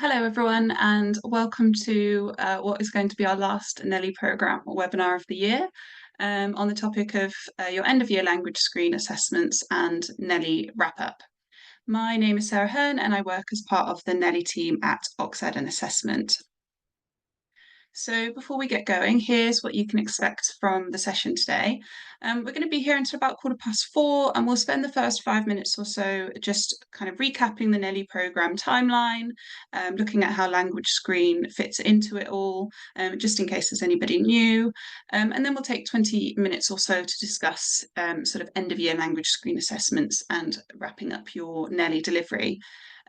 Hello everyone, and welcome to what is going to be our last NELI Programme webinar of the year on the topic of your end of year language screen assessments and NELI wrap-up. My name is Sarah Hearn and I work as part of the NELI team at Oxford and Assessment. So before we get going, here's what you can expect from the session today. We're going to be here until about 4:15, and we'll spend the first 5 minutes or so just kind of recapping the NELI programme timeline, looking at how LanguageScreen fits into it all, just in case there's anybody new. And then we'll take 20 minutes or so to discuss sort of end-of-year LanguageScreen assessments and wrapping up your NELI delivery.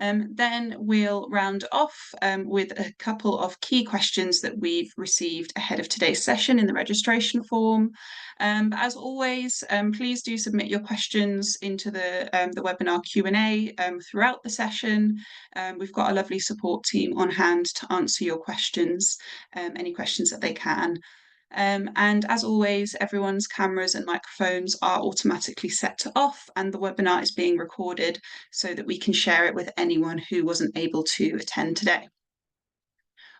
Then we'll round off with a couple of key questions that we've received ahead of today's session in the registration form. But as always, please do submit your questions into the webinar Q&A throughout the session. We've got a lovely support team on hand to answer your questions, any questions that they can. And as always, everyone's cameras and microphones are automatically set to off, and the webinar is being recorded so that we can share it with anyone who wasn't able to attend today.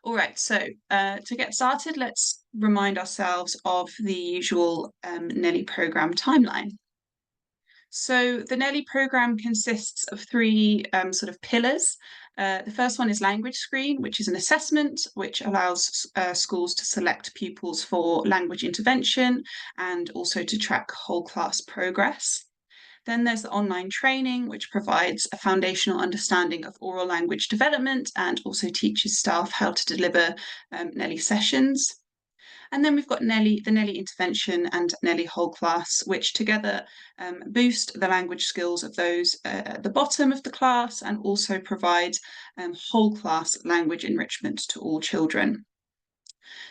All right, so to get started, let's remind ourselves of the usual NELI programme timeline. So the NELI programme consists of three sort of pillars. The first one is LanguageScreen, which is an assessment which allows schools to select pupils for language intervention and also to track whole class progress. Then there's the online training, which provides a foundational understanding of oral language development and also teaches staff how to deliver NELI sessions. And then we've got the NELI intervention and NELI whole class, which together boost the language skills of those at the bottom of the class and also provide whole class language enrichment to all children.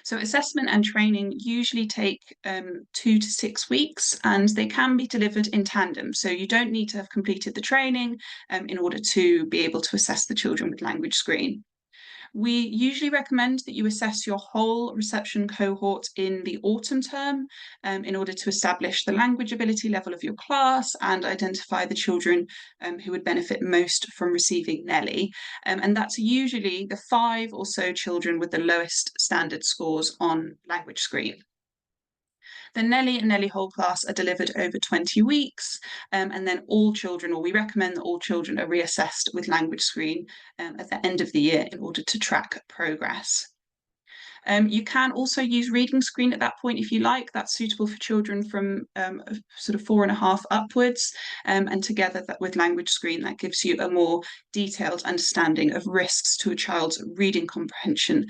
So assessment and training usually take 2 to 6 weeks, and they can be delivered in tandem. So you don't need to have completed the training in order to be able to assess the children with LanguageScreen. We usually recommend that you assess your whole reception cohort in the autumn term in order to establish the language ability level of your class and identify the children who would benefit most from receiving NELI. And that's usually the 5 or so children with the lowest standard scores on LanguageScreen. The NELI and NELI whole class are delivered over 20 weeks, and then all children, or we recommend that all children are reassessed with LanguageScreen at the end of the year in order to track progress. You can also use ReadingScreen at that point if you like. That's suitable for children from sort of 4.5 upwards, and together with LanguageScreen, that gives you a more detailed understanding of risks to a child's reading comprehension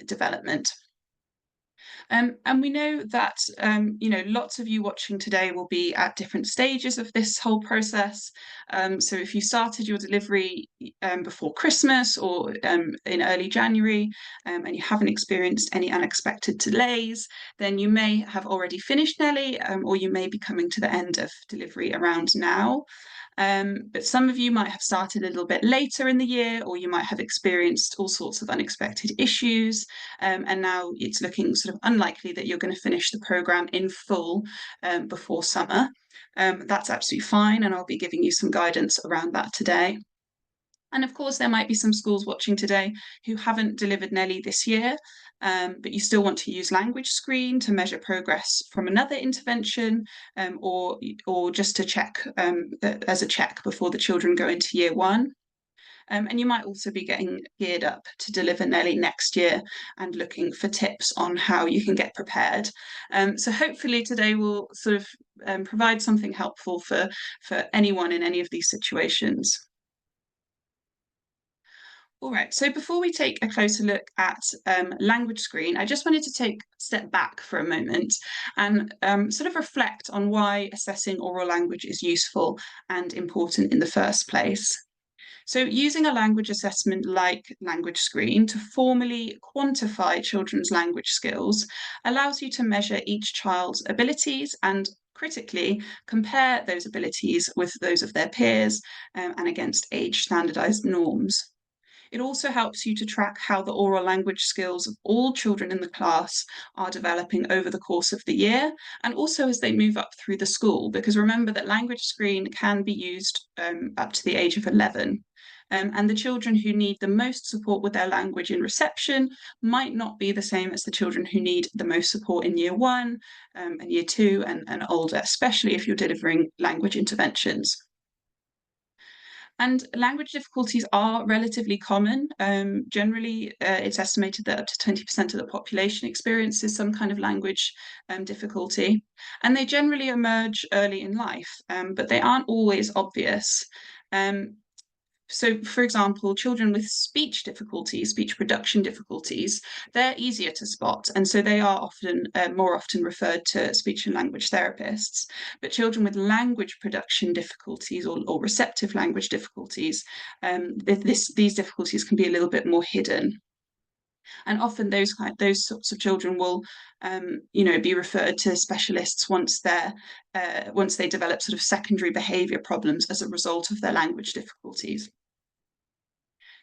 development. And we know that lots of you watching today will be at different stages of this whole process. So if you started your delivery before Christmas or in early January and you haven't experienced any unexpected delays, then you may have already finished NELI or you may be coming to the end of delivery around now. But some of you might have started a little bit later in the year, or you might have experienced all sorts of unexpected issues, and now it's looking sort of unlikely that you're going to finish the programme in full before summer. That's absolutely fine, and I'll be giving you some guidance around that today. And of course, there might be some schools watching today who haven't delivered NELI this year, but you still want to use LanguageScreen to measure progress from another intervention, or just to check as a check before the children go into year 1. And you might also be getting geared up to deliver NELI next year and looking for tips on how you can get prepared. So hopefully today will sort of provide something helpful for anyone in any of these situations. All right, so before we take a closer look at LanguageScreen, I just wanted to take a step back for a moment and sort of reflect on why assessing oral language is useful and important in the first place. So using a language assessment like LanguageScreen to formally quantify children's language skills allows you to measure each child's abilities and critically compare those abilities with those of their peers and against age standardized norms. It also helps you to track how the oral language skills of all children in the class are developing over the course of the year, and also as they move up through the school, because remember that LanguageScreen can be used up to the age of 11. And the children who need the most support with their language in reception might not be the same as the children who need the most support in year one and year two and older, especially if you're delivering language interventions. And language difficulties are relatively common. Generally, it's estimated that up to 20% of the population experiences some kind of language difficulty. And they generally emerge early in life, but they aren't always obvious. So, for example, children with speech difficulties, speech production difficulties, they're easier to spot, and so they are often more often referred to speech and language therapists. But children with language production difficulties or receptive language difficulties, these difficulties can be a little bit more hidden. And often those sorts of children will, be referred to specialists once they develop sort of secondary behaviour problems as a result of their language difficulties.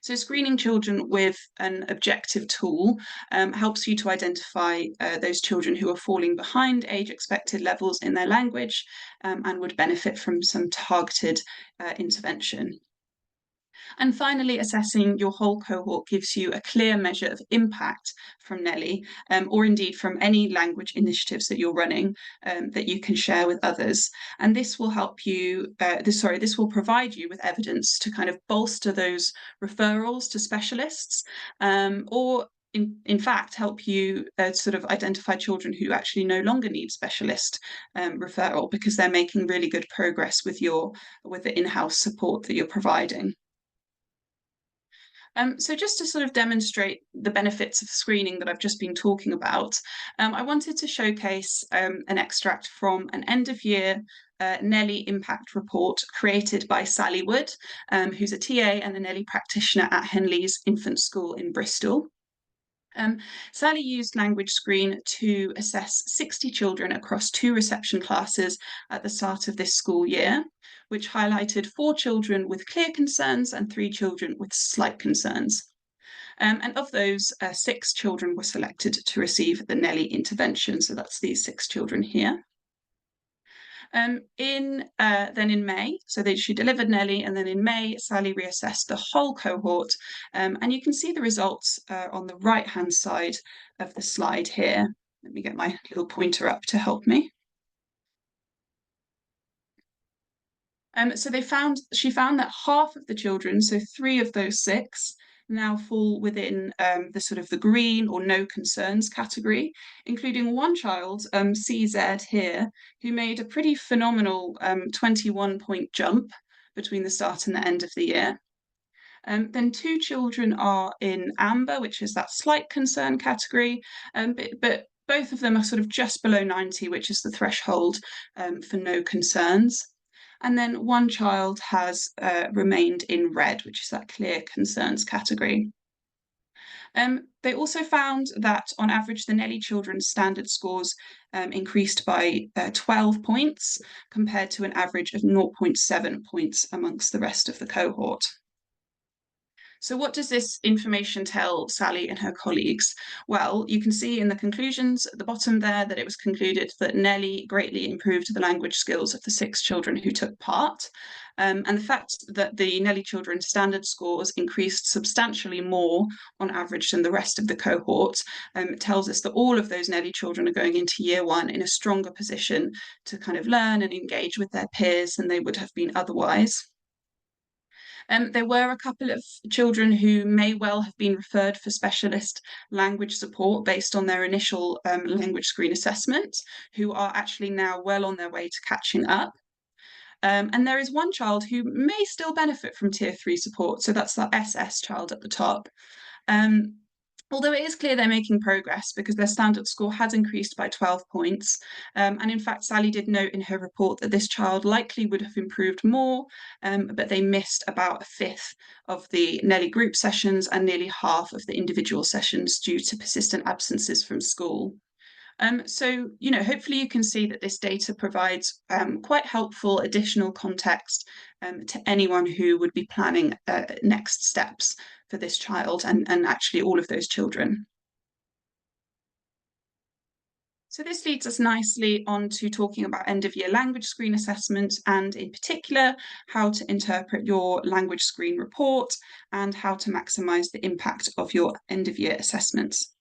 So screening children with an objective tool helps you to identify those children who are falling behind age expected levels in their language and would benefit from some targeted intervention. And finally, assessing your whole cohort gives you a clear measure of impact from NELI, or indeed from any language initiatives that you're running that you can share with others. And this will help you, this will provide you with evidence to kind of bolster those referrals to specialists, or in fact, help you sort of identify children who actually no longer need specialist referral because they're making really good progress with the in-house support that you're providing. So just to sort of demonstrate the benefits of screening that I've just been talking about, I wanted to showcase an extract from an end-of-year NELI impact report created by Sally Wood, who's a TA and a NELI practitioner at Henley's Infant School in Bristol. Sally used LanguageScreen to assess 60 children across 2 reception classes at the start of this school year, which highlighted 4 children with clear concerns and 3 children with slight concerns. And of those, 6 children were selected to receive the NELI intervention, so that's these 6 children here. Then in May, she delivered NELI, and then in May, Sally reassessed the whole cohort, and you can see the results on the right-hand side of the slide here. Let me get my little pointer up to help me. She found that half of the children, so 3 of those 6, now fall within the sort of the green or no concerns category, including one child, CZ here, who made a pretty phenomenal 21-point jump between the start and the end of the year. Then 2 children are in amber, which is that slight concern category, but both of them are sort of just below 90, which is the threshold for no concerns. And then 1 child has remained in red, which is that clear concerns category. They also found that on average, the NELI children's standard scores increased by 12 points compared to an average of 0.7 points amongst the rest of the cohort. So what does this information tell Sally and her colleagues? Well, you can see in the conclusions at the bottom there that it was concluded that NELI greatly improved the language skills of the 6 children who took part. And the fact that the NELI children's standard scores increased substantially more on average than the rest of the cohort tells us that all of those NELI children are going into year 1 in a stronger position to kind of learn and engage with their peers than they would have been otherwise. There were a couple of children who may well have been referred for specialist language support based on their initial LanguageScreen assessment, who are actually now well on their way to catching up. And there is 1 child who may still benefit from Tier 3 support, so that's that SS child at the top. Although it is clear they're making progress because their standard score has increased by 12 points. And in fact, Sally did note in her report that this child likely would have improved more, but they missed about 1/5 of the NELI group sessions and nearly half of the individual sessions due to persistent absences from school. So, hopefully you can see that this data provides quite helpful additional context to anyone who would be planning next steps for this child and actually all of those children. So this leads us nicely on to talking about end-of-year language screen assessment, and in particular, how to interpret your language screen report and how to maximise the impact of your end-of-year assessments.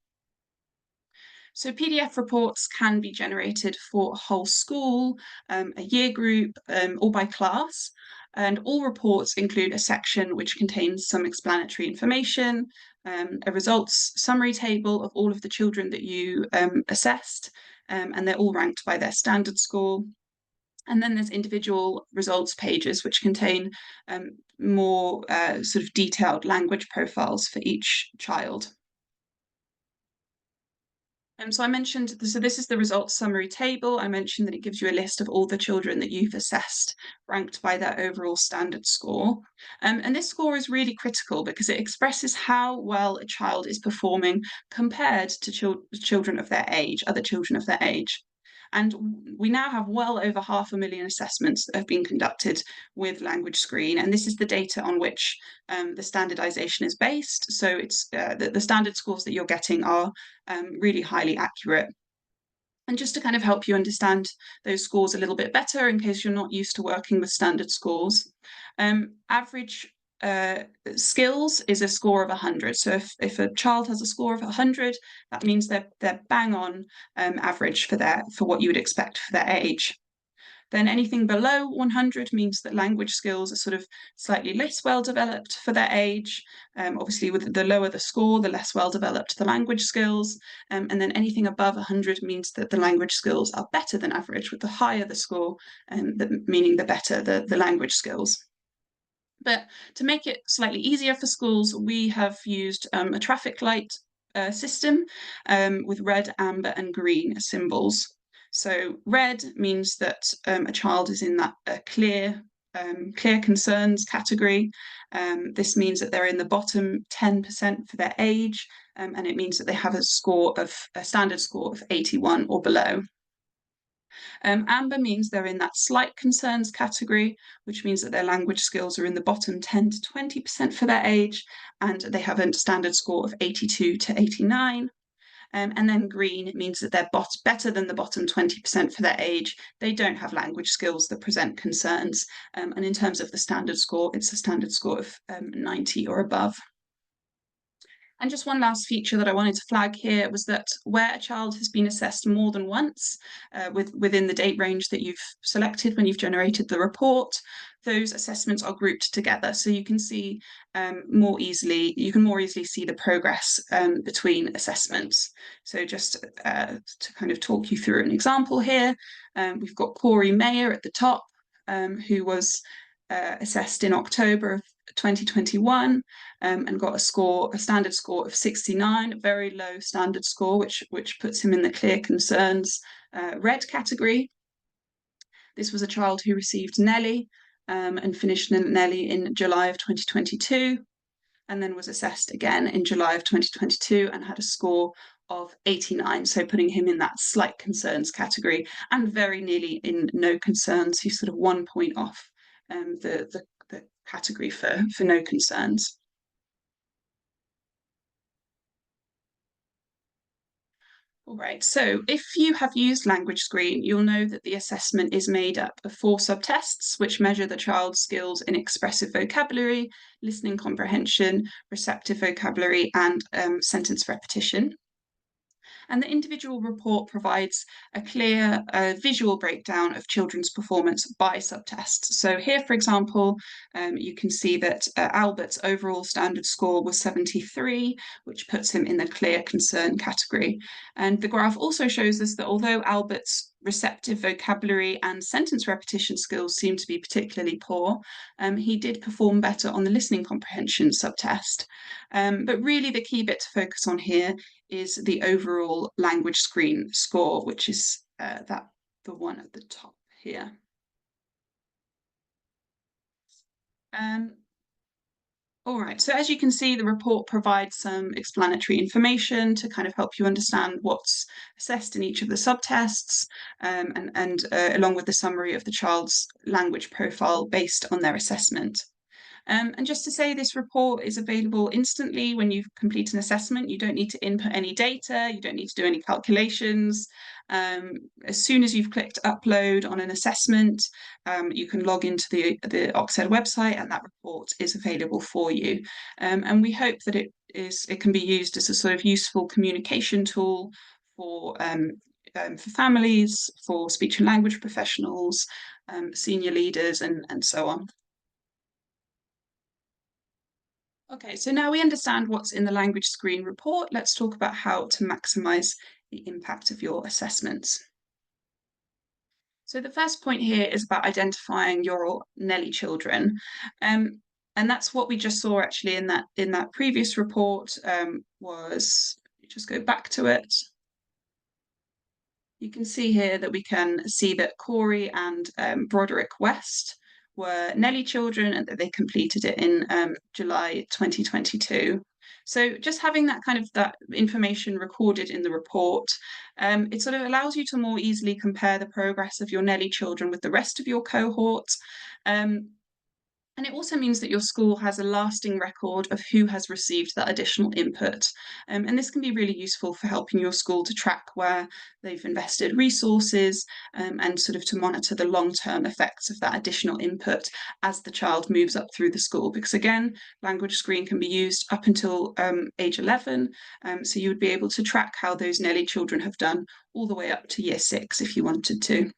So PDF reports can be generated for a whole school, a year group, or by class. And all reports include a section which contains some explanatory information, a results summary table of all of the children that you assessed, and they're all ranked by their standard score. And then there's individual results pages which contain more sort of detailed language profiles for each child. So I mentioned, so this is the results summary table. I mentioned that it gives you a list of all the children that you've assessed, ranked by their overall standard score. And this score is really critical because it expresses how well a child is performing compared to children of their age, other children of their age. And we now have well over 500,000 assessments that have been conducted with LanguageScreen, and this is the data on which the standardization is based. So it's the standard scores that you're getting are really highly accurate. And just to kind of help you understand those scores a little bit better, in case you're not used to working with standard scores, average skills is a score of 100. So if a child has a score of 100, that means they're bang on average for what you would expect for their age. Then anything below 100 means that language skills are sort of slightly less well developed for their age. Obviously, with the lower the score, the less well developed the language skills. And then anything above 100 means that the language skills are better than average, with the higher the score, meaning the better the language skills. But to make it slightly easier for schools, we have used a traffic light system with red, amber, and green symbols. So red means that a child is in that clear concerns category. This means that they're in the bottom 10% for their age, and it means that they have a standard score of 81 or below. Amber means they're in that slight concerns category, which means that their language skills are in the bottom 10 to 20% for their age, and they have a standard score of 82 to 89. And then green, it means that they're better than the bottom 20% for their age. They don't have language skills that present concerns. And in terms of the standard score, it's a standard score of 90 or above. And just one last feature that I wanted to flag here was that where a child has been assessed more than once within the date range that you've selected when you've generated the report, those assessments are grouped together. So you can see more easily see the progress between assessments. So just to kind of talk you through an example here, we've got Corey Mayer at the top, who was assessed in October of 2021 and got a standard score of 69, a very low standard score, which puts him in the clear concerns red category. This was a child who received NELI and finished NELI in July of 2022, and then was assessed again in July of 2022 and had a score of 89, so putting him in that slight concerns category and very nearly in no concerns. He's sort of 1 point off the category for no concerns. All right, so if you have used LanguageScreen, you'll know that the assessment is made up of 4 subtests, which measure the child's skills in expressive vocabulary, listening comprehension, receptive vocabulary, and sentence repetition. And the individual report provides a clear visual breakdown of children's performance by subtests. So here, for example, you can see that Albert's overall standard score was 73, which puts him in the clear concern category. And the graph also shows us that although Albert's receptive vocabulary and sentence repetition skills seem to be particularly poor, he did perform better on the listening comprehension subtest. But really the key bit to focus on here is the overall LanguageScreen score, which is the one at the top here. All right, so as you can see, the report provides some explanatory information to kind of help you understand what's assessed in each of the subtests, and along with the summary of the child's language profile based on their assessment. And just to say, this report is available instantly when you complete an assessment. You don't need to input any data, you don't need to do any calculations. As soon as you've clicked upload on an assessment, you can log into the Oxford website and that report is available for you. And we hope that it can be used as a sort of useful communication tool for families, for speech and language professionals, senior leaders, and so on. Okay, so now we understand what's in the LanguageScreen report. Let's talk about how to maximise the impact of your assessments. So the first point here is about identifying your NELI children. And that's what we just saw actually in that previous report, just go back to it. You can see here that we can see that Corey and Broderick West were NELI children and that they completed it in July 2022. So just having that information recorded in the report, it sort of allows you to more easily compare the progress of your NELI children with the rest of your cohort. And it also means that your school has a lasting record of who has received that additional input. And this can be really useful for helping your school to track where they've invested resources and sort of to monitor the long-term effects of that additional input as the child moves up through the school. Because again, LanguageScreen can be used up until age 11. So you would be able to track how those NELI children have done all the way up to year 6 if you wanted to.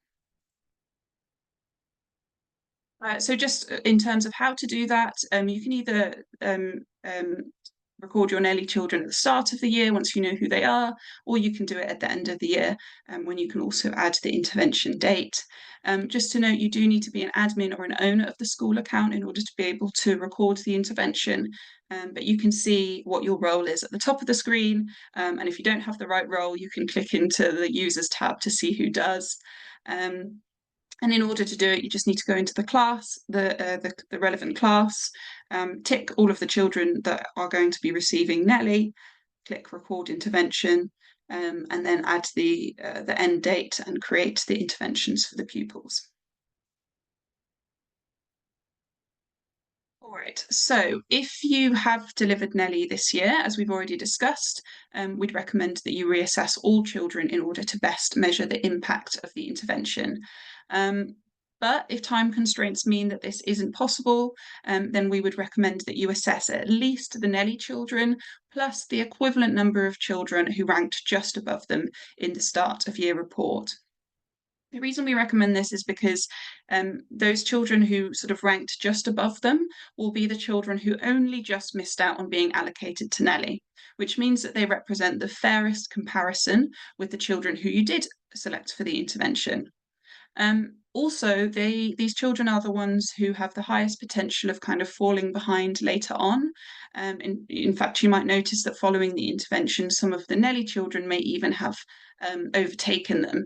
So just in terms of how to do that, you can either record your NELI children at the start of the year once you know who they are, or you can do it at the end of the year when you can also add the intervention date. Just to note, you do need to be an admin or an owner of the school account in order to be able to record the intervention, but you can see what your role is at the top of the screen, and if you don't have the right role, you can click into the users tab to see who does. And in order to do it, you just need to go into the class, the relevant class, tick all of the children that are going to be receiving NELI, click record intervention, and then add the end date and create the interventions for the pupils. All right, so if you have delivered NELI this year, as we've already discussed, we'd recommend that you reassess all children in order to best measure the impact of the intervention. But if time constraints mean that this isn't possible, then we would recommend that you assess at least the NELI children, plus the equivalent number of children who ranked just above them in the start of year report. The reason we recommend this is because those children who sort of ranked just above them will be the children who only just missed out on being allocated to NELI, which means that they represent the fairest comparison with the children who you did select for the intervention. Also, these children are the ones who have the highest potential of kind of falling behind later on. In fact, you might notice that following the intervention, some of the NELI children may even have overtaken them.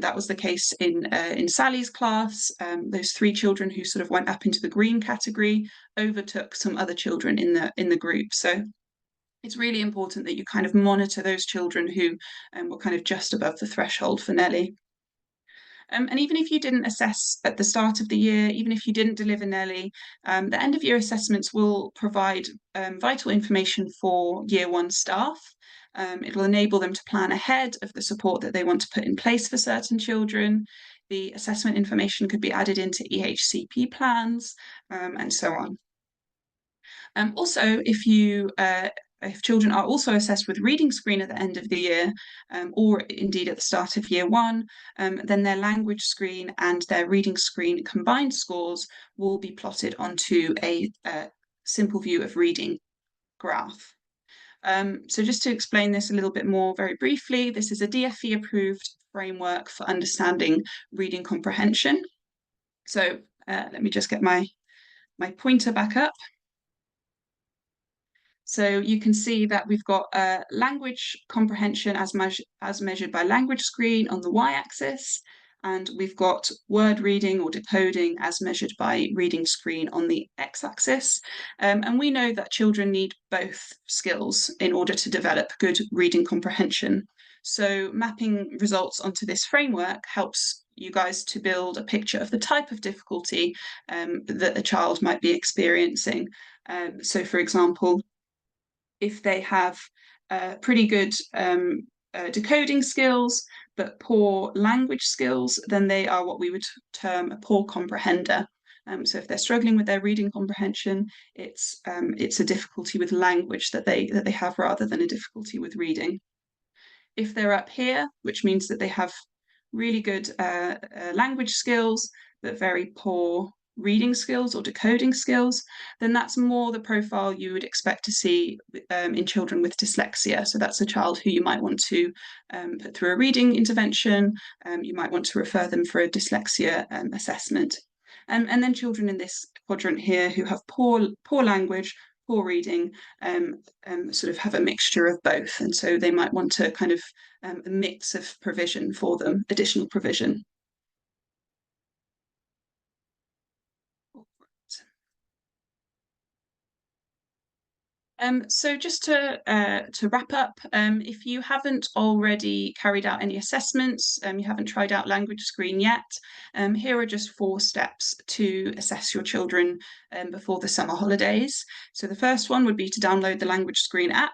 That was the case in Sally's class. Those 3 children who sort of went up into the green category overtook some other children in the group. So it's really important that you kind of monitor those children who were kind of just above the threshold for NELI. And even if you didn't assess at the start of the year, even if you didn't deliver NELI, the end of year assessments will provide vital information for year 1 staff. It will enable them to plan ahead of the support that they want to put in place for certain children. The assessment information could be added into EHCP plans, and so on. Also, if children are also assessed with reading screen at the end of the year, or indeed at the start of year 1, then their language screen and their reading screen combined scores will be plotted onto a simple view of reading graph. So just to explain this a little bit more very briefly, this is a DFE approved framework for understanding reading comprehension. So let me just get my pointer back up. So you can see that we've got language comprehension as measured by LanguageScreen on the y-axis, and we've got word reading or decoding as measured by reading screen on the x-axis. And we know that children need both skills in order to develop good reading comprehension. So mapping results onto this framework helps you guys to build a picture of the type of difficulty that the child might be experiencing. So, for example, if they have pretty good decoding skills, but poor language skills, then they are what we would term a poor comprehender. So if they're struggling with their reading comprehension, it's a difficulty with language that they have rather than a difficulty with reading. If they're up here, which means that they have really good language skills, but very poor reading skills or decoding skills, then that's more the profile you would expect to see in children with dyslexia. So that's a child who you might want to put through a reading intervention. You might want to refer them for a dyslexia assessment. And then children in this quadrant here who have poor language, poor reading, sort of have a mixture of both. And so they might want to kind of a mix of provision for them, additional provision. So just to wrap up, if you haven't already carried out any assessments, you haven't tried out LanguageScreen yet, here are just 4 steps to assess your children before the summer holidays. So the first one would be to download the LanguageScreen app.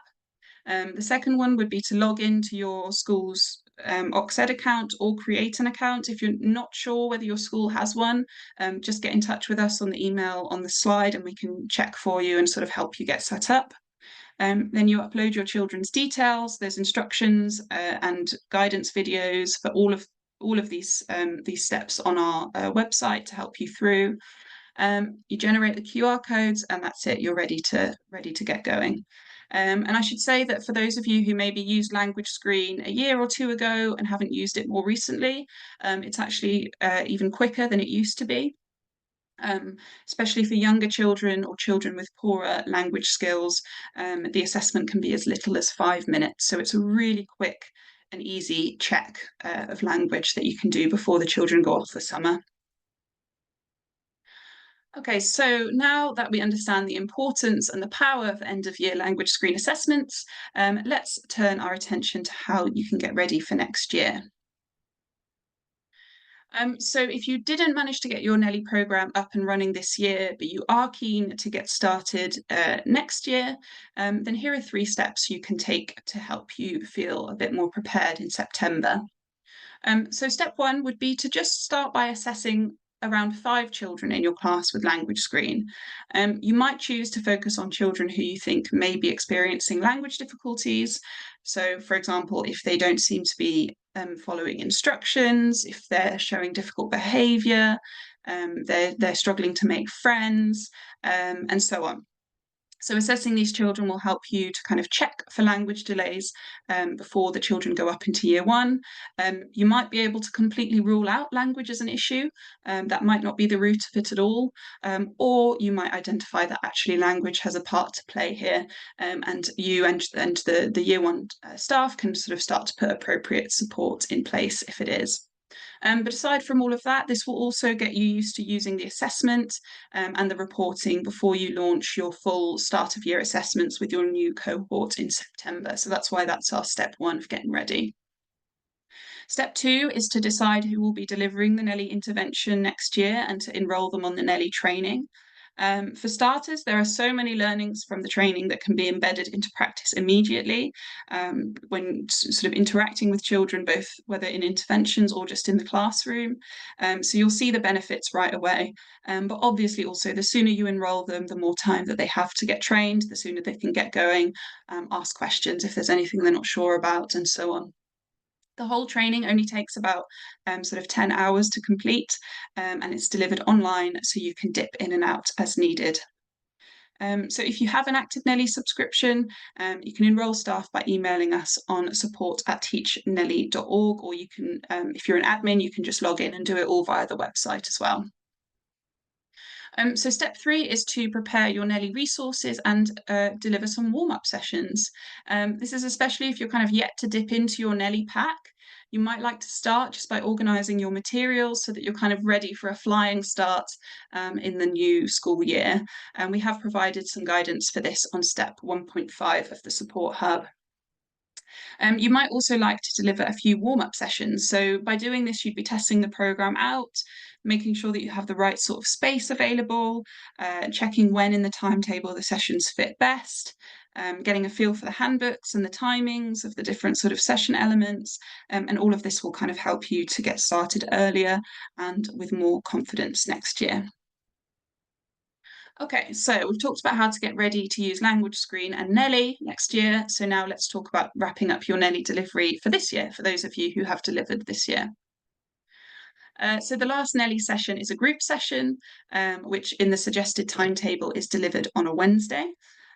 The second one would be to log into your school's OCSED account or create an account. If you're not sure whether your school has one, just get in touch with us on the email on the slide and we can check for you and sort of help you get set up. Then you upload your children's details. There's instructions and guidance videos for all of these steps on our website to help you through. You generate the QR codes and that's it. You're ready to get going. And I should say that for those of you who maybe used LanguageScreen a year or 2 ago and haven't used it more recently, it's actually even quicker than it used to be. Especially for younger children or children with poorer language skills, the assessment can be as little as 5 minutes. So it's a really quick and easy check of language that you can do before the children go off for summer. Okay, so now that we understand the importance and the power of end-of-year LanguageScreen assessments, let's turn our attention to how you can get ready for next year. So if you didn't manage to get your NELI programme up and running this year, but you are keen to get started next year, then here are 3 steps you can take to help you feel a bit more prepared in September. So step 1 would be to just start by assessing around 5 children in your class with LanguageScreen. You might choose to focus on children who you think may be experiencing language difficulties. So, for example, if they don't seem to be following instructions, if they're showing difficult behaviour, they're struggling to make friends, and so on. So assessing these children will help you to kind of check for language delays before the children go up into year 1. You might be able to completely rule out language as an issue. That might not be the root of it at all. Or you might identify that actually language has a part to play here, and you and the year 1 staff can sort of start to put appropriate support in place if it is. But aside from all of that, this will also get you used to using the assessment and the reporting before you launch your full start of year assessments with your new cohort in September. So that's why that's our step 1 of getting ready. Step 2 is to decide who will be delivering the NELI intervention next year and to enrol them on the NELI training. For starters, there are so many learnings from the training that can be embedded into practice immediately when sort of interacting with children, both whether in interventions or just in the classroom. So you'll see the benefits right away. But obviously also the sooner you enrol them, the more time that they have to get trained, the sooner they can get going, ask questions if there's anything they're not sure about, and so on. The whole training only takes about sort of 10 hours to complete, and it's delivered online so you can dip in and out as needed. So if you have an active NELI subscription, you can enrol staff by emailing us on support@teachneli.org, or you can, if you're an admin, you can just log in and do it all via the website as well. So step 3 is to prepare your NELI resources and deliver some warm-up sessions. This is especially if you're kind of yet to dip into your NELI pack. You might like to start just by organising your materials so that you're kind of ready for a flying start in the new school year. And we have provided some guidance for this on step 1.5 of the support hub. You might also like to deliver a few warm-up sessions. So by doing this, you'd be testing the programme out, making sure that you have the right sort of space available, checking when in the timetable the sessions fit best, getting a feel for the handbooks and the timings of the different sort of session elements, and all of this will kind of help you to get started earlier and with more confidence next year. Okay, so we've talked about how to get ready to use LanguageScreen and NELI next year. So now let's talk about wrapping up your NELI delivery for this year, for those of you who have delivered this year. So the last NELI session is a group session, which in the suggested timetable is delivered on a Wednesday.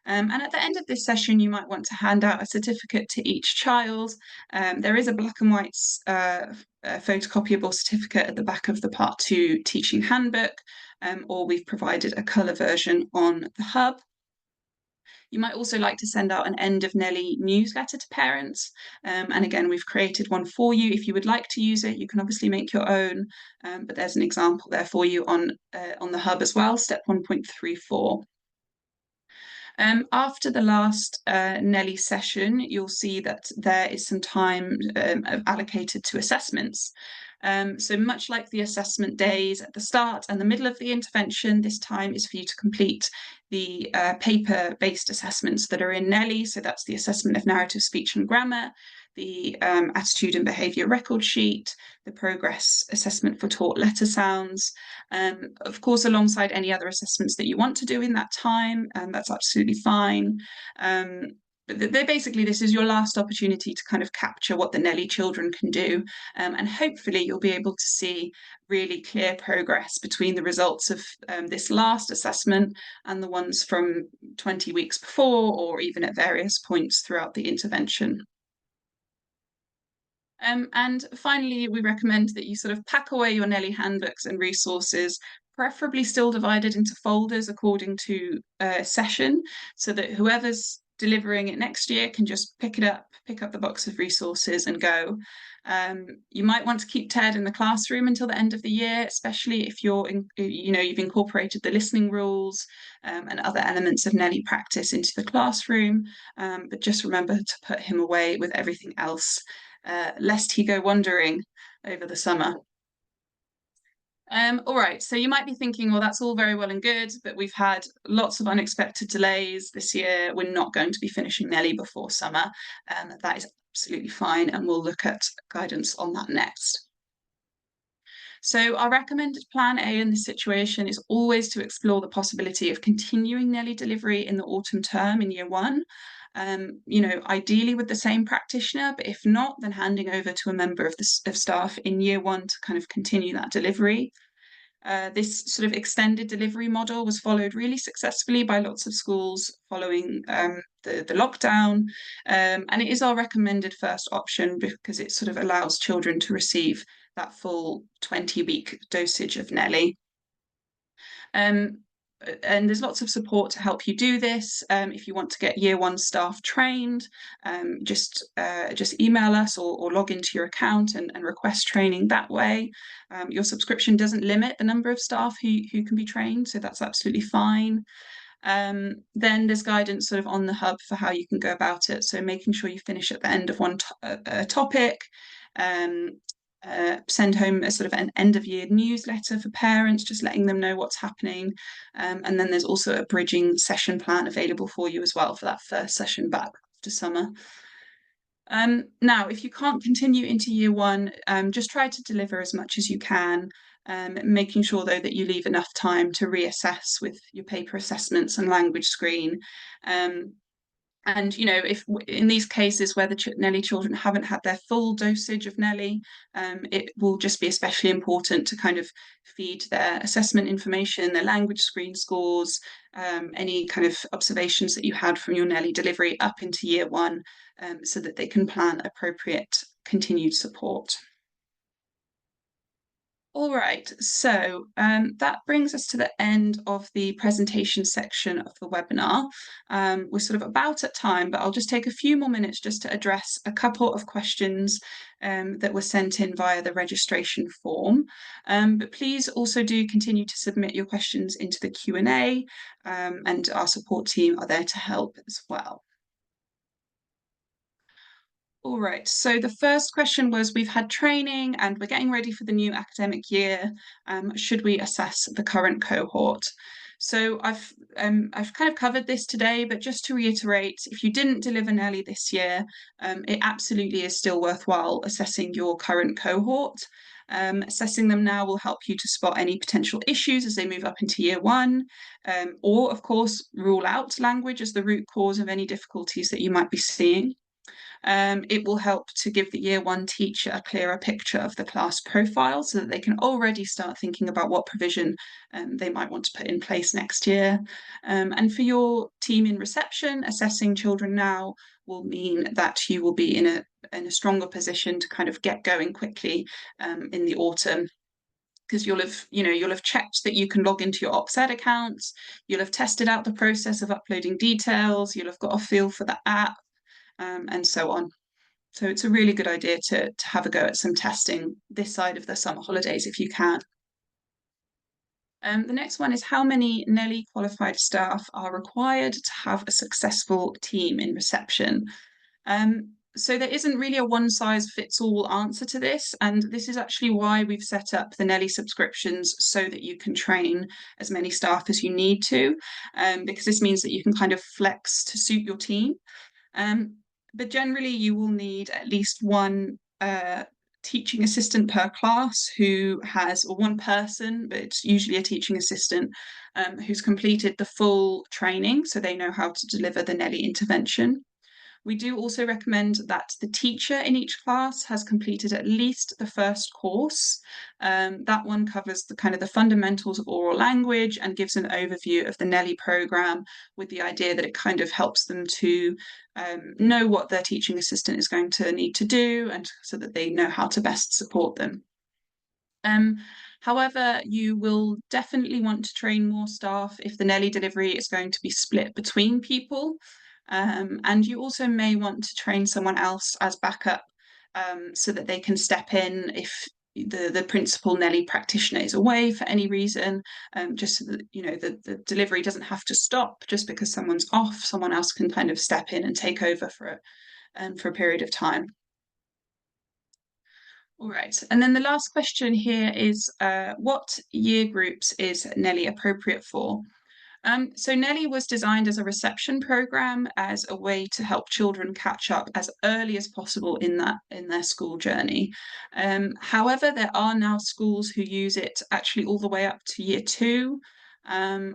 And at the end of this session, you might want to hand out a certificate to each child. There is a black and white photocopyable certificate at the back of the Part 2 teaching handbook, or we've provided a colour version on the hub. You might also like to send out an end of NELI newsletter to parents. And again, we've created one for you. If you would like to use it, you can obviously make your own, but there's an example there for you on the hub as well, step 1.34. After the last NELI session, you'll see that there is some time allocated to assessments. So much like the assessment days at the start and the middle of the intervention, this time is for you to complete the paper-based assessments that are in NELI. So that's the assessment of narrative speech and grammar, the attitude and behaviour record sheet, the progress assessment for taught letter sounds. Of course, alongside any other assessments that you want to do in that time, that's absolutely fine. But basically, this is your last opportunity to kind of capture what the NELI children can do. And hopefully you'll be able to see really clear progress between the results of this last assessment and the ones from 20 weeks before, or even at various points throughout the intervention. And finally, we recommend that you sort of pack away your NELI handbooks and resources, preferably still divided into folders according to session, so that whoever's delivering it next year can just pick up the box of resources and go. You might want to keep Ted in the classroom until the end of the year, especially if you've incorporated the listening rules and other elements of NELI practice into the classroom. But just remember to put him away with everything else, lest he go wandering over the summer. All right, so you might be thinking, well, that's all very well and good, but we've had lots of unexpected delays this year. We're not going to be finishing NELI before summer. That is absolutely fine, and we'll look at guidance on that next. So our recommended plan A in this situation is always to explore the possibility of continuing NELI delivery in the autumn term in year 1. Ideally with the same practitioner, but if not, then handing over to a member of staff in year 1 to kind of continue that delivery. This sort of extended delivery model was followed really successfully by lots of schools following the lockdown, and it is our recommended first option because it sort of allows children to receive that full 20-week dosage of NELI. And there's lots of support to help you do this. If you want to get year 1 staff trained, just email us or log into your account and request training that way. Your subscription doesn't limit the number of staff who can be trained, so that's absolutely fine. Then there's guidance sort of on the hub for how you can go about it. So making sure you finish at the end of one topic, send home a sort of an end of year newsletter for parents, just letting them know what's happening. And then there's also a bridging session plan available for you as well for that first session back after summer. Now, if you can't continue into year 1, just try to deliver as much as you can, making sure though that you leave enough time to reassess with your paper assessments and LanguageScreen. And if in these cases where the NELI children haven't had their full dosage of NELI, it will just be especially important to kind of feed their assessment information, their LanguageScreen scores, any kind of observations that you had from your NELI delivery up into year 1, so that they can plan appropriate continued support. All right, so that brings us to the end of the presentation section of the webinar. We're sort of about at time, but I'll just take a few more minutes just to address a couple of questions that were sent in via the registration form. But please also do continue to submit your questions into the Q&A, and our support team are there to help as well. All right, so the first question was we've had training and we're getting ready for the new academic year. Should we assess the current cohort? So I've kind of covered this today, but just to reiterate, if you didn't deliver NELI this year, it absolutely is still worthwhile assessing your current cohort. Assessing them now will help you to spot any potential issues as they move up into year one, or of course, rule out language as the root cause of any difficulties that you might be seeing. It will help to give the year one teacher a clearer picture of the class profile so that they can already start thinking about what provision they might want to put in place next year. And for your team in reception, assessing children now will mean that you will be in a stronger position to kind of get going quickly in the autumn, because you'll have checked that you can log into your OpsEd accounts, you'll have tested out the process of uploading details, you'll have got a feel for the app, and so on. So it's a really good idea to have a go at some testing this side of the summer holidays if you can. The next one is how many NELI qualified staff are required to have a successful team in reception? So there isn't really a one size fits all answer to this, and this is actually why we've set up the NELI subscriptions so that you can train as many staff as you need to, because this means that you can kind of flex to suit your team. But generally, you will need at least one teaching assistant per class who has, or one person, but it's usually a teaching assistant who's completed the full training so they know how to deliver the NELI intervention. We do also recommend that the teacher in each class has completed at least the first course. That one covers the kind of the fundamentals of oral language and gives an overview of the NELI programme, with the idea that it kind of helps them to know what their teaching assistant is going to need to do, and so that they know how to best support them. However, you will definitely want to train more staff if the NELI delivery is going to be split between people. And you also may want to train someone else as backup, so that they can step in if the principal NELI practitioner is away for any reason, just so that the delivery doesn't have to stop just because someone's off. Someone else can kind of step in and take over for a period of time. All right, and then the last question here is what year groups is NELI appropriate for? So NELI was designed as a reception program, as a way to help children catch up as early as possible in their school journey. However, there are now schools who use it actually all the way up to year two,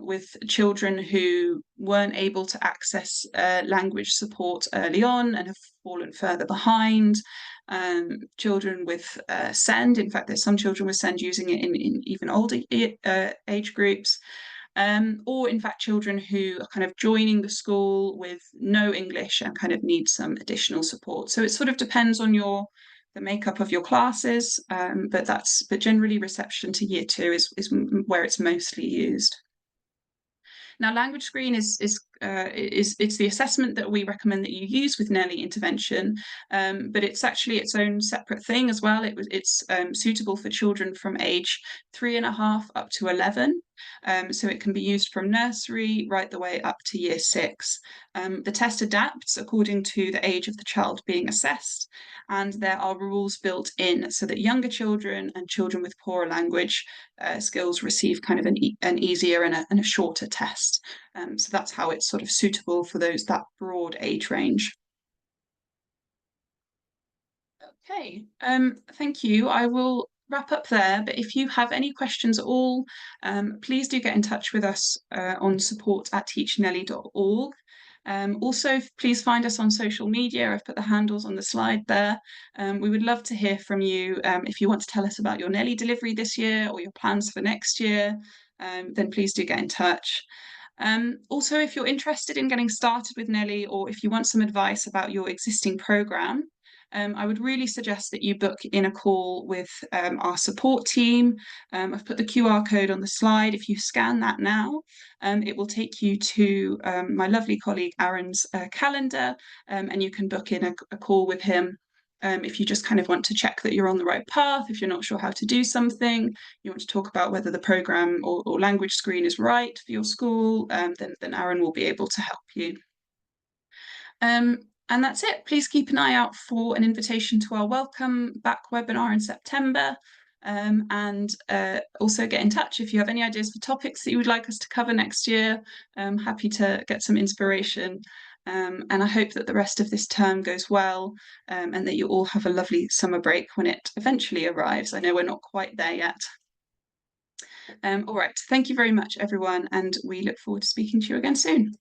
with children who weren't able to access language support early on and have fallen further behind. Children with SEND, in fact, there's some children with SEND using it in even older age groups. Or in fact, children who are kind of joining the school with no English and kind of need some additional support. So it sort of depends on the makeup of your classes, but generally reception to year two is where it's mostly used. Now, LanguageScreen is it's the assessment that we recommend that you use with NELI intervention, but it's actually its own separate thing as well. It's suitable for children from age 3.5 up to 11. So it can be used from nursery right the way up to year 6. The test adapts according to the age of the child being assessed, and there are rules built in so that younger children and children with poorer language skills receive kind of an easier and a shorter test. So that's how it's sort of suitable for that broad age range. Okay, thank you. I will wrap up there, but if you have any questions at all, please do get in touch with us on support@teachnelli.org. Also, please find us on social media. I've put the handles on the slide there. We would love to hear from you. If you want to tell us about your NELI delivery this year or your plans for next year, then please do get in touch. Also, if you're interested in getting started with NELI, or if you want some advice about your existing programme, I would really suggest that you book in a call with our support team. I've put the QR code on the slide. If you scan that now, it will take you to my lovely colleague Aaron's calendar, and you can book in a call with him. If you just kind of want to check that you're on the right path, if you're not sure how to do something, you want to talk about whether the programme or LanguageScreen is right for your school, then Aaron will be able to help you. And that's it. Please keep an eye out for an invitation to our Welcome Back webinar in September. And also get in touch if you have any ideas for topics that you would like us to cover next year. I'm happy to get some inspiration. And I hope that the rest of this term goes well, and that you all have a lovely summer break when it eventually arrives. I know we're not quite there yet. All right, thank you very much, everyone, and we look forward to speaking to you again soon.